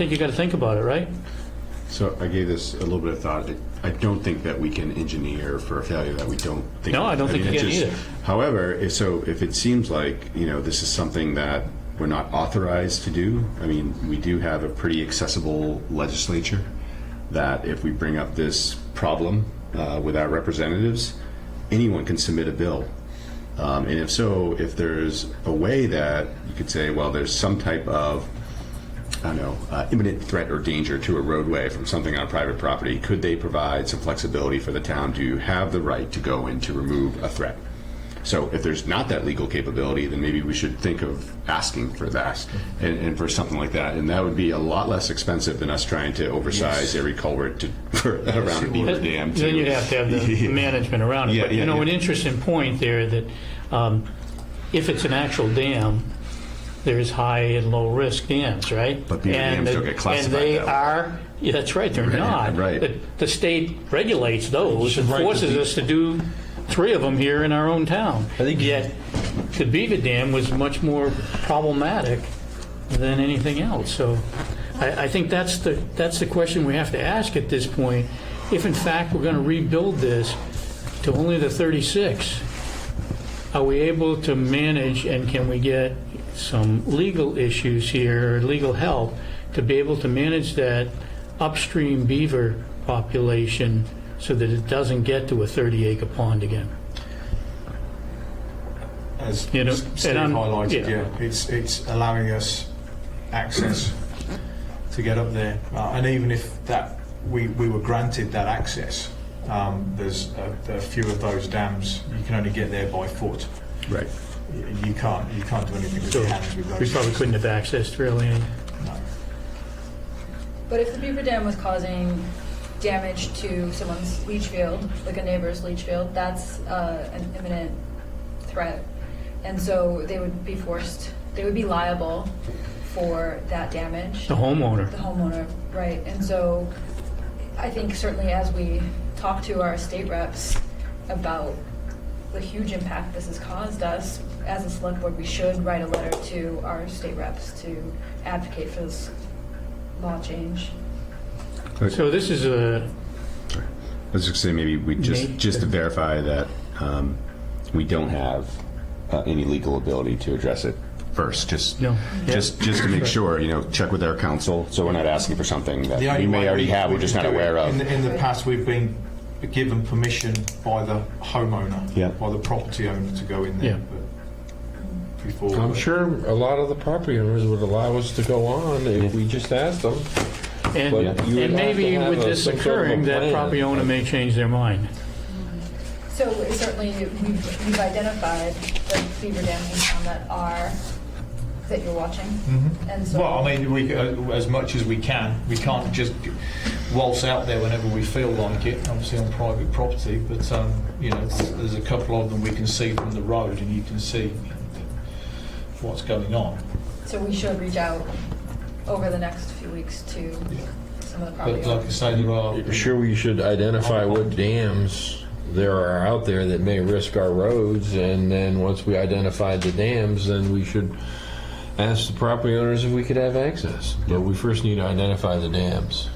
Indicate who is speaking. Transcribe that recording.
Speaker 1: think you got to think about it, right?
Speaker 2: So I gave this a little bit of thought. I don't think that we can engineer for a failure that we don't think.
Speaker 1: No, I don't think you can either.
Speaker 2: However, if it seems like, this is something that we're not authorized to do, I mean, we do have a pretty accessible legislature that if we bring up this problem with our representatives, anyone can submit a bill. And if so, if there's a way that you could say, well, there's some type of, I don't know, imminent threat or danger to a roadway from something on private property, could they provide some flexibility for the town to have the right to go in to remove a threat? So if there's not that legal capability, then maybe we should think of asking for that and for something like that. And that would be a lot less expensive than us trying to oversize every culvert around a Beaver dam.
Speaker 1: Then you'd have to have the management around it. But, an interesting point there that if it's an actual dam, there's high and low risk dams, right?
Speaker 2: But Beaver dams don't get classified
Speaker 1: and they
Speaker 2: that way.
Speaker 1: are, yeah, that's right, they're not.
Speaker 2: Right.
Speaker 1: The state regulates those and forces us to do 3 of them here in our own town. Yet the Beaver Dam was much more problematic than anything else. So I think that's the question we have to ask at this point. If in fact we're going to rebuild this to only the 36, are we able to manage, and can we get some legal issues here, legal help, to be able to manage that upstream beaver population so that it doesn't get to a 30-acre pond again?
Speaker 3: As Steve highlighted, it's allowing us access to get up there. And even if that we were granted that access, there's a few of those dams, you can only get there by foot.
Speaker 2: Right.
Speaker 3: You can't do anything with
Speaker 1: So
Speaker 3: your hands with those.
Speaker 1: we probably couldn't have accessed really any.
Speaker 3: No.
Speaker 4: But if the Beaver Dam was causing damage to someone's leach field, like a neighbor's leach field, that's an imminent threat. And so they would be liable for that damage.
Speaker 1: The homeowner.
Speaker 4: The homeowner, right. And so I think certainly as we talk to our state reps about the huge impact this has caused us, as a select board, we should write a letter to our state reps to advocate for this law change.
Speaker 1: So this is a...
Speaker 2: I was just say maybe we just to verify that we don't have any legal ability to address it first. Just to make sure, check with our counsel, so we're not asking for something that we may already have, we're just not aware of.
Speaker 3: In the past, we've been given permission by the homeowner, by the property owner, to go in there.
Speaker 1: Yeah.
Speaker 3: But before,
Speaker 5: I'm sure a lot of the property owners would allow us to go on if we just asked them.
Speaker 1: And,
Speaker 5: But you would
Speaker 1: and maybe
Speaker 5: have to have
Speaker 1: with this
Speaker 5: some sort of a
Speaker 1: occurring, that
Speaker 5: plan.
Speaker 1: property owner may change their mind.
Speaker 4: So certainly we've identified the beaver dams in town that you're watching. And so
Speaker 3: well, I mean, we as much as we can. We can't just waltz out there whenever we feel like it. Obviously on private property, but there's a couple of them we can see from the road, and you can see what's going on.
Speaker 4: So we should reach out over the next few weeks to some of the property
Speaker 3: But like I
Speaker 4: owners.
Speaker 3: say, there are.
Speaker 5: Sure, we should identify what dams there are out there that may risk our roads, and then once we identify the dams, then we should ask the property owners if we could have access. But we first need to identify the dams.